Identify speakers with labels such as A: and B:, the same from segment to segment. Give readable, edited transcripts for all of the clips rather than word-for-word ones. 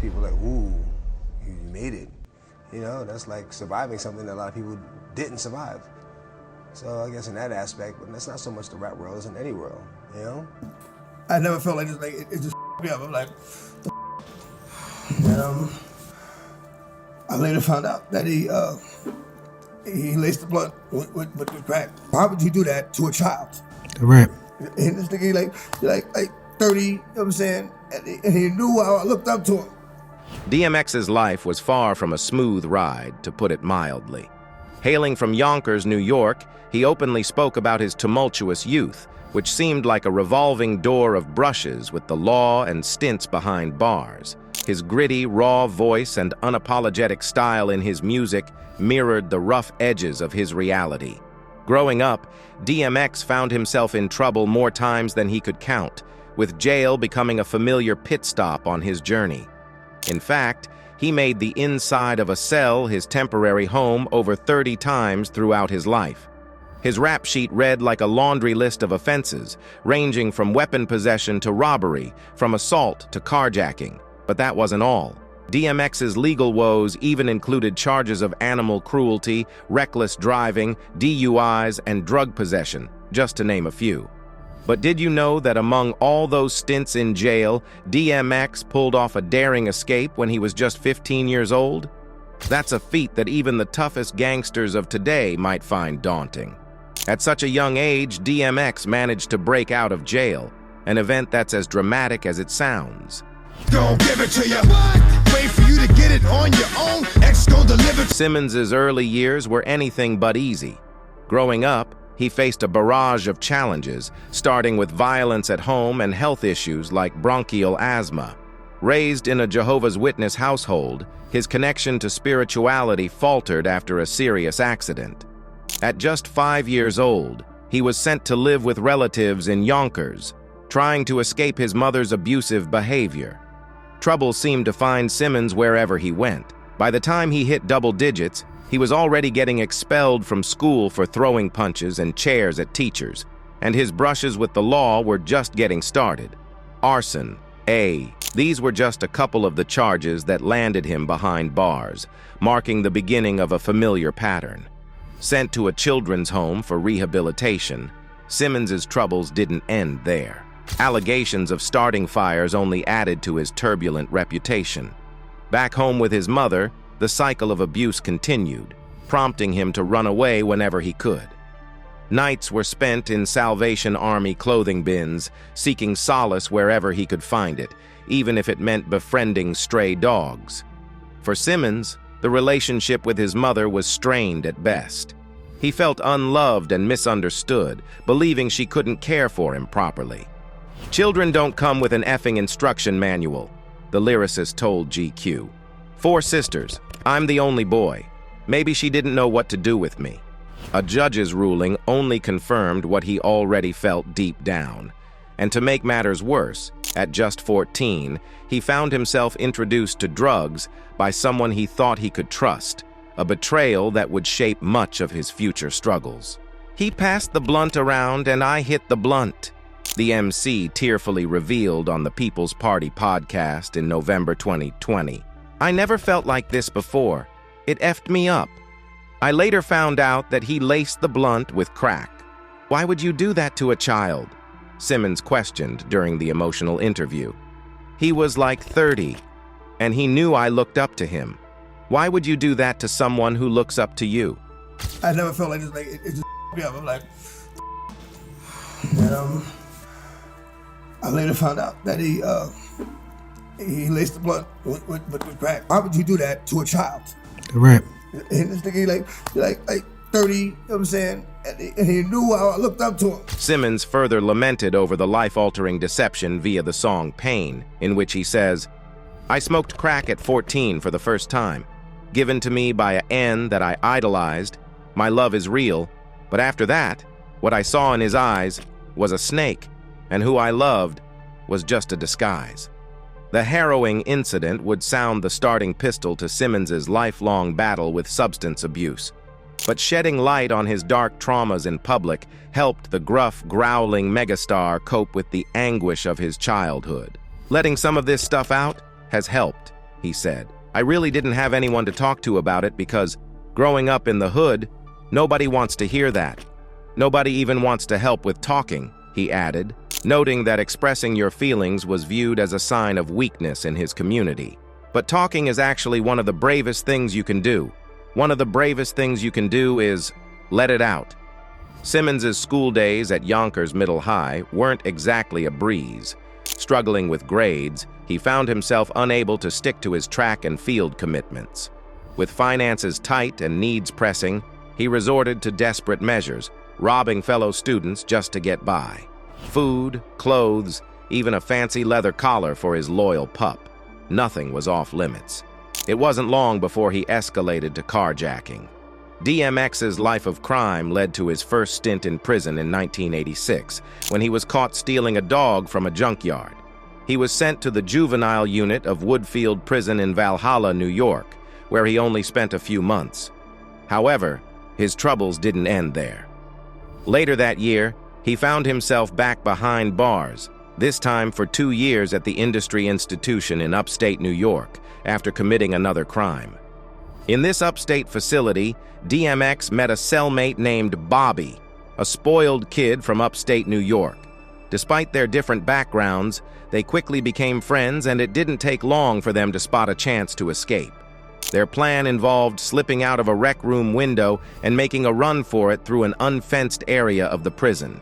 A: people like, ooh, you made it. You know, that's like surviving something that a lot of people didn't survive. So I guess in that aspect, but that's not so much the rap world, it's in any world, you know?
B: I never felt like this, like, it just me up. I'm like, and, I later found out that he laced the blunt with crack. Why would you do that to a child?
C: Right.
B: And this nigga, like 30, you know what I'm saying? And he knew how I looked up to him.
D: DMX's life was far from a smooth ride, to put it mildly. Hailing from Yonkers, New York, he openly spoke about his tumultuous youth, which seemed like a revolving door of brushes with the law and stints behind bars. His gritty, raw voice and unapologetic style in his music mirrored the rough edges of his reality. Growing up, DMX found himself in trouble more times than he could count, with jail becoming a familiar pit stop on his journey. In fact, he made the inside of a cell his temporary home over 30 times throughout his life. His rap sheet read like a laundry list of offenses, ranging from weapon possession to robbery, from assault to carjacking. But that wasn't all. DMX's legal woes even included charges of animal cruelty, reckless driving, DUIs, and drug possession, just to name a few. But did you know that among all those stints in jail, DMX pulled off a daring escape when he was just 15 years old? That's a feat that even the toughest gangsters of today might find daunting. At such a young age, DMX managed to break out of jail, an event that's as dramatic as it sounds.
E: Don't give it to you. Wait for you to get it on your own. X gon' deliver.
D: Simmons' early years were anything but easy. Growing up, he faced a barrage of challenges, starting with violence at home and health issues like bronchial asthma. Raised in a Jehovah's Witness household, his connection to spirituality faltered after a serious accident. At just 5 years old, he was sent to live with relatives in Yonkers, trying to escape his mother's abusive behavior. Trouble seemed to find Simmons wherever he went. By the time he hit double digits, he was already getting expelled from school for throwing punches and chairs at teachers, and his brushes with the law were just getting started. Arson, these were just a couple of the charges that landed him behind bars, marking the beginning of a familiar pattern. Sent to a children's home for rehabilitation, Simmons' troubles didn't end there. Allegations of starting fires only added to his turbulent reputation. Back home with his mother, the cycle of abuse continued, prompting him to run away whenever he could. Nights were spent in Salvation Army clothing bins, seeking solace wherever he could find it, even if it meant befriending stray dogs. For Simmons, the relationship with his mother was strained at best. He felt unloved and misunderstood, believing she couldn't care for him properly. "Children don't come with an effing instruction manual," the lyricist told GQ. "4 sisters. I'm the only boy. Maybe she didn't know what to do with me." A judge's ruling only confirmed what he already felt deep down. And to make matters worse, at just 14, he found himself introduced to drugs by someone he thought he could trust, a betrayal that would shape much of his future struggles. "He passed the blunt around and I hit the blunt," the MC tearfully revealed on the People's Party podcast in November 2020. "I never felt like this before. It effed me up. I later found out that he laced the blunt with crack." "Why would you do that to a child?" Simmons questioned during the emotional interview. "He was like 30, and he knew I looked up to him. Why would you do that to someone who looks up to you?"
B: I never felt like this, like, it just me up. I'm like, and, I later found out that he laced the blunt with crack. Why would you do that to a child?
C: Right.
B: And this nigga, like 30, you know what I'm saying? And he knew how I looked up to him.
D: Simmons further lamented over the life-altering deception via the song Pain, in which he says, "I smoked crack at 14 for the first time, given to me by a N that I idolized. My love is real, but after that, what I saw in his eyes was a snake, and who I loved was just a disguise." The harrowing incident would sound the starting pistol to Simmons' lifelong battle with substance abuse. But shedding light on his dark traumas in public helped the gruff, growling megastar cope with the anguish of his childhood. Letting some of this stuff out has helped, he said. "I really didn't have anyone to talk to about it because, growing up in the hood, nobody wants to hear that. Nobody even wants to help with talking," he added, noting that expressing your feelings was viewed as a sign of weakness in his community. But talking is actually one of the bravest things you can do. One of the bravest things you can do is let it out. Simmons's school days at Yonkers Middle High weren't exactly a breeze. Struggling with grades, he found himself unable to stick to his track and field commitments. With finances tight and needs pressing, he resorted to desperate measures, robbing fellow students just to get by. Food, clothes, even a fancy leather collar for his loyal pup. Nothing was off limits. It wasn't long before he escalated to carjacking. DMX's life of crime led to his first stint in prison in 1986, when he was caught stealing a dog from a junkyard. He was sent to the juvenile unit of Woodfield Prison in Valhalla, New York, where he only spent a few months. However, his troubles didn't end there. Later that year, he found himself back behind bars, this time for 2 years at the industry institution in upstate New York, after committing another crime. In this upstate facility, DMX met a cellmate named Bobby, a spoiled kid from upstate New York. Despite their different backgrounds, they quickly became friends, and it didn't take long for them to spot a chance to escape. Their plan involved slipping out of a rec room window and making a run for it through an unfenced area of the prison.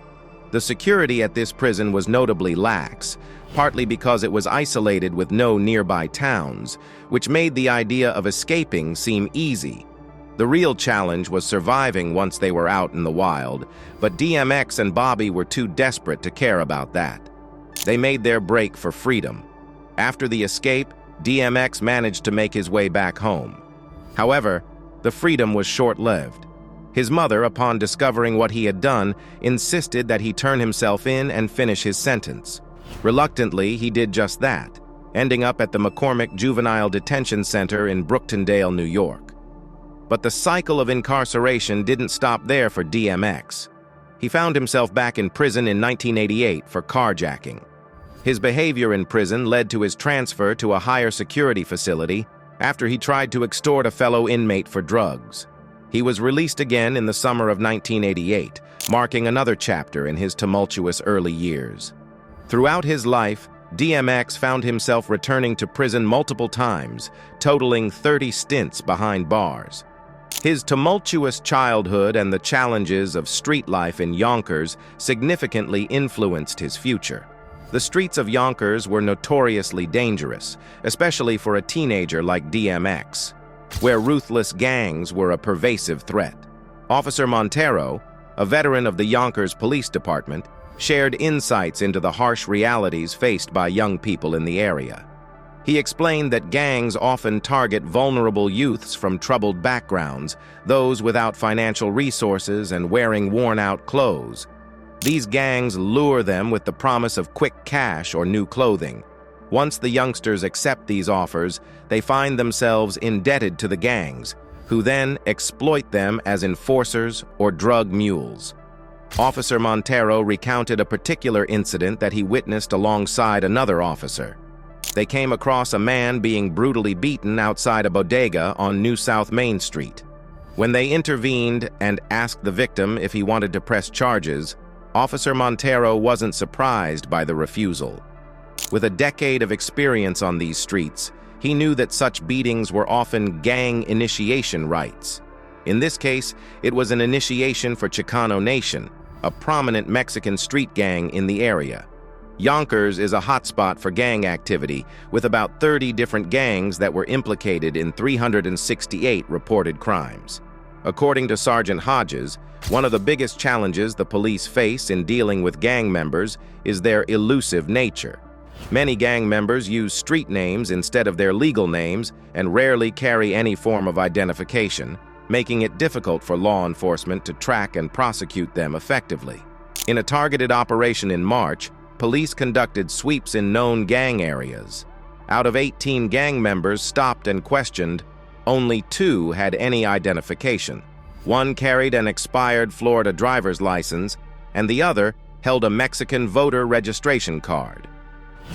D: The security at this prison was notably lax, partly because it was isolated with no nearby towns, which made the idea of escaping seem easy. The real challenge was surviving once they were out in the wild, but DMX and Bobby were too desperate to care about that. They made their break for freedom. After the escape, DMX managed to make his way back home. However, the freedom was short-lived. His mother, upon discovering what he had done, insisted that he turn himself in and finish his sentence. Reluctantly, he did just that, ending up at the McCormick Juvenile Detention Center in Brooktondale, New York. But the cycle of incarceration didn't stop there for DMX. He found himself back in prison in 1988 for carjacking. His behavior in prison led to his transfer to a higher security facility after he tried to extort a fellow inmate for drugs. He was released again in the summer of 1988, marking another chapter in his tumultuous early years. Throughout his life, DMX found himself returning to prison multiple times, totaling 30 stints behind bars. His tumultuous childhood and the challenges of street life in Yonkers significantly influenced his future. The streets of Yonkers were notoriously dangerous, especially for a teenager like DMX, where ruthless gangs were a pervasive threat. Officer Montero, a veteran of the Yonkers Police Department, shared insights into the harsh realities faced by young people in the area. He explained that gangs often target vulnerable youths from troubled backgrounds, those without financial resources and wearing worn-out clothes. These gangs lure them with the promise of quick cash or new clothing. Once the youngsters accept these offers, they find themselves indebted to the gangs, who then exploit them as enforcers or drug mules. Officer Montero recounted a particular incident that he witnessed alongside another officer. They came across a man being brutally beaten outside a bodega on New South Main Street. When they intervened and asked the victim if he wanted to press charges, Officer Montero wasn't surprised by the refusal. With a decade of experience on these streets, he knew that such beatings were often gang initiation rites. In this case, it was an initiation for Chicano Nation, a prominent Mexican street gang in the area. Yonkers is a hotspot for gang activity, with about 30 different gangs that were implicated in 368 reported crimes. According to Sergeant Hodges, one of the biggest challenges the police face in dealing with gang members is their elusive nature. Many gang members use street names instead of their legal names and rarely carry any form of identification, making it difficult for law enforcement to track and prosecute them effectively. In a targeted operation in March, police conducted sweeps in known gang areas. Out of 18 gang members stopped and questioned, only 2 had any identification. One carried an expired Florida driver's license, and the other held a Mexican voter registration card.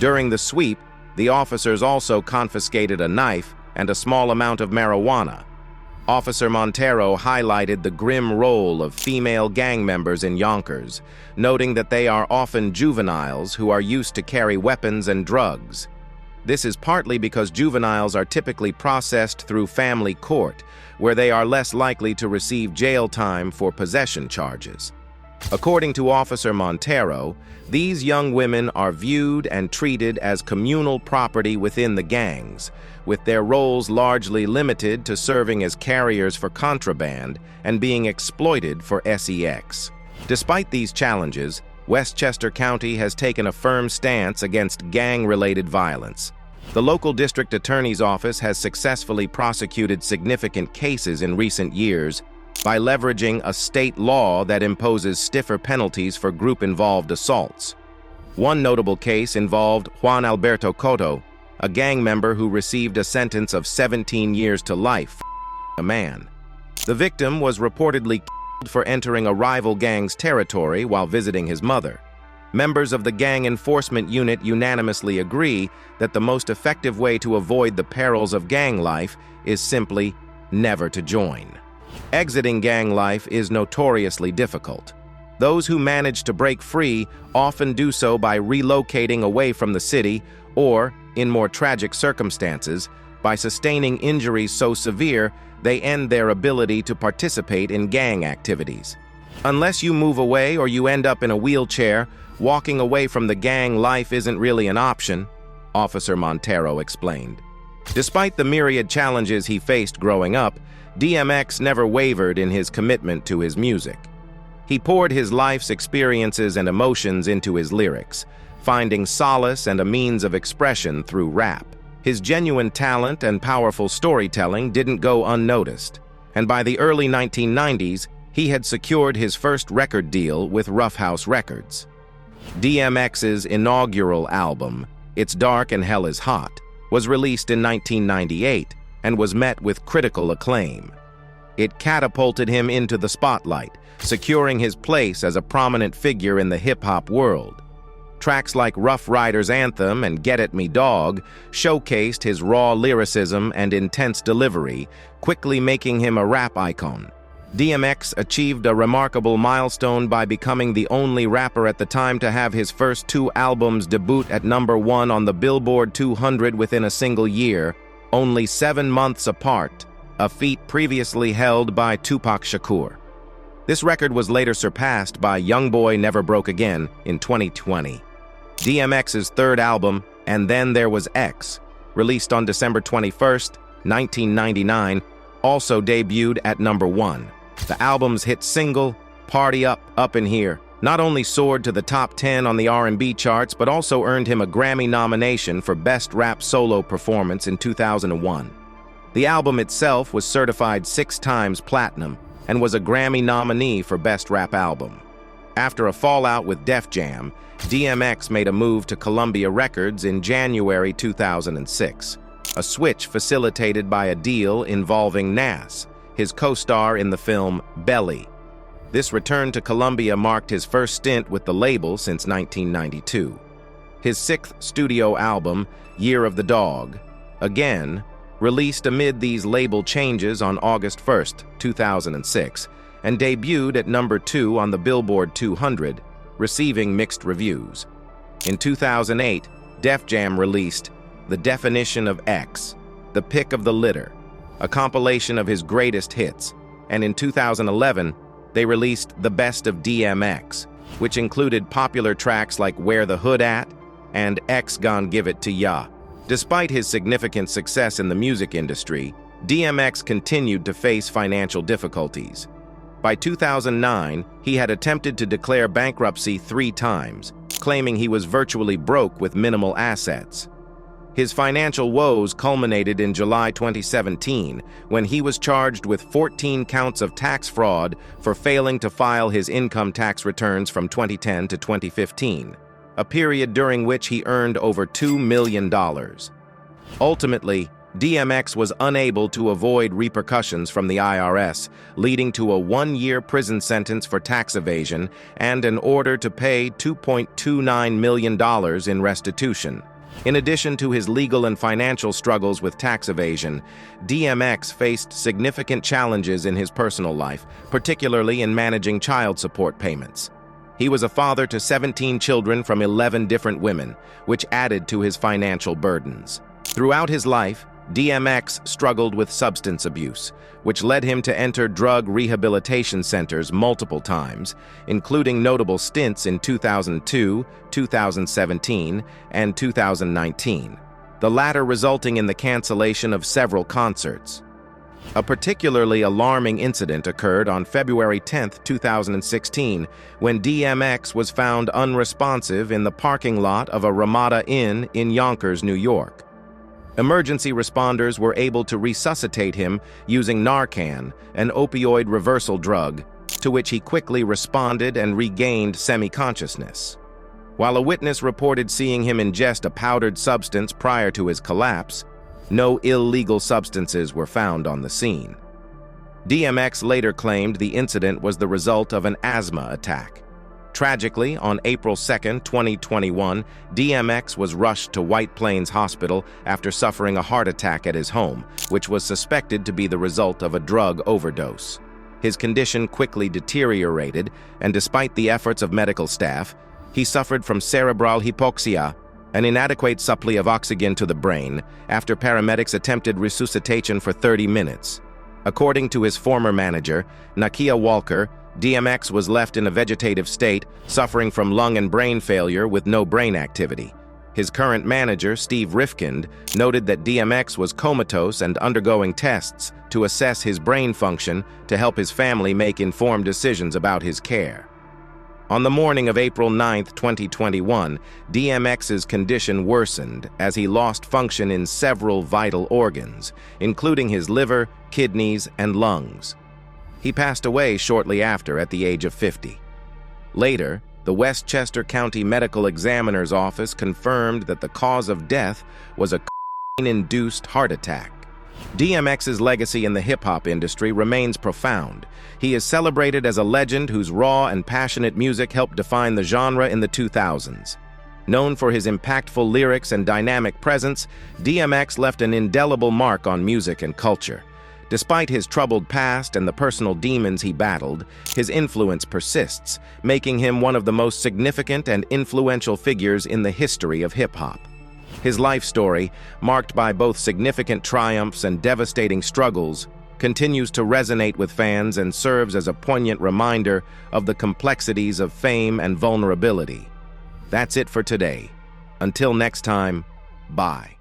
D: During the sweep, The officers also confiscated a knife and a small amount of marijuana. Officer Montero highlighted the grim role of female gang members in Yonkers, noting that they are often juveniles who are used to carry weapons and drugs. This is partly because juveniles are typically processed through family court, where they are less likely to receive jail time for possession charges. According to Officer Montero, these young women are viewed and treated as communal property within the gangs, with their roles largely limited to serving as carriers for contraband and being exploited for sex. Despite these challenges, Westchester County has taken a firm stance against gang-related violence. The local district attorney's office has successfully prosecuted significant cases in recent years by leveraging a state law that imposes stiffer penalties for group-involved assaults. One notable case involved Juan Alberto Cotto, a gang member who received a sentence of 17 years to life for a man. The victim was reportedly killed for entering a rival gang's territory while visiting his mother. Members of the gang enforcement unit unanimously agree that the most effective way to avoid the perils of gang life is simply never to join. Exiting gang life is notoriously difficult. Those who manage to break free often do so by relocating away from the city or, in more tragic circumstances, by sustaining injuries so severe they end their ability to participate in gang activities. Unless you move away or you end up in a wheelchair, walking away from the gang life isn't really an option, Officer Montero explained. Despite the myriad challenges he faced growing up, DMX never wavered in his commitment to his music. He poured his life's experiences and emotions into his lyrics, finding solace and a means of expression through rap. His genuine talent and powerful storytelling didn't go unnoticed, and by the early 1990s, he had secured his first record deal with Rough House Records. DMX's inaugural album, It's Dark and Hell is Hot, was released in 1998 and was met with critical acclaim. It catapulted him into the spotlight, securing his place as a prominent figure in the hip-hop world. Tracks like Rough Riders Anthem and Get At Me Dog showcased his raw lyricism and intense delivery, quickly making him a rap icon. DMX achieved a remarkable milestone by becoming the only rapper at the time to have his first two albums debut at #1 on the Billboard 200 within a single year, only 7 months apart, a feat previously held by Tupac Shakur. This record was later surpassed by Young Boy Never Broke Again in 2020. DMX's third album, And Then There Was X, released on December 21st, 1999, also debuted at #1. The album's hit single, Party Up, Up in Here, not only soared to the top 10 on the R&B charts, but also earned him a Grammy nomination for Best Rap Solo Performance in 2001. The album itself was certified 6 times platinum and was a Grammy nominee for Best Rap Album. After a fallout with Def Jam, DMX made a move to Columbia Records in January 2006, a switch facilitated by a deal involving Nas, his co-star in the film Belly. This return to Columbia marked his first stint with the label since 1992. His 6th studio album, Year of the Dog, again, released amid these label changes on August 1st, 2006, and debuted at #2 on the Billboard 200, receiving mixed reviews. In 2008, Def Jam released The Definition of X, The Pick of the Litter, a compilation of his greatest hits, and in 2011, they released The Best of DMX, which included popular tracks like Where the Hood At and X Gon' Give It to Ya. Despite his significant success in the music industry, DMX continued to face financial difficulties. By 2009, he had attempted to declare bankruptcy 3 times, claiming he was virtually broke with minimal assets. His financial woes culminated in July 2017, when he was charged with 14 counts of tax fraud for failing to file his income tax returns from 2010 to 2015, a period during which he earned over $2 million. Ultimately, DMX was unable to avoid repercussions from the IRS, leading to a 1-year prison sentence for tax evasion and an order to pay $2.29 million in restitution. In addition to his legal and financial struggles with tax evasion, DMX faced significant challenges in his personal life, particularly in managing child support payments. He was a father to 17 children from 11 different women, which added to his financial burdens. Throughout his life, DMX struggled with substance abuse, which led him to enter drug rehabilitation centers multiple times, including notable stints in 2002, 2017, and 2019, the latter resulting in the cancellation of several concerts. A particularly alarming incident occurred on February 10, 2016, when DMX was found unresponsive in the parking lot of a Ramada Inn in Yonkers, New York. Emergency responders were able to resuscitate him using Narcan, an opioid reversal drug, to which he quickly responded and regained semi-consciousness. While a witness reported seeing him ingest a powdered substance prior to his collapse, no illegal substances were found on the scene. DMX later claimed the incident was the result of an asthma attack. Tragically, on April 2, 2021, DMX was rushed to White Plains Hospital after suffering a heart attack at his home, which was suspected to be the result of a drug overdose. His condition quickly deteriorated, and despite the efforts of medical staff, he suffered from cerebral hypoxia, an inadequate supply of oxygen to the brain, after paramedics attempted resuscitation for 30 minutes. According to his former manager, Nakia Walker, DMX was left in a vegetative state, suffering from lung and brain failure with no brain activity. His current manager, Steve Rifkind, noted that DMX was comatose and undergoing tests to assess his brain function to help his family make informed decisions about his care. On the morning of April 9, 2021, DMX's condition worsened as he lost function in several vital organs, including his liver, kidneys, and lungs. He passed away shortly after at the age of 50. Later, the Westchester County Medical Examiner's Office confirmed that the cause of death was a cocaine-induced heart attack. DMX's legacy in the hip-hop industry remains profound. He is celebrated as a legend whose raw and passionate music helped define the genre in the 2000s. Known for his impactful lyrics and dynamic presence, DMX left an indelible mark on music and culture. Despite his troubled past and the personal demons he battled, his influence persists, making him one of the most significant and influential figures in the history of hip-hop. His life story, marked by both significant triumphs and devastating struggles, continues to resonate with fans and serves as a poignant reminder of the complexities of fame and vulnerability. That's it for today. Until next time, bye.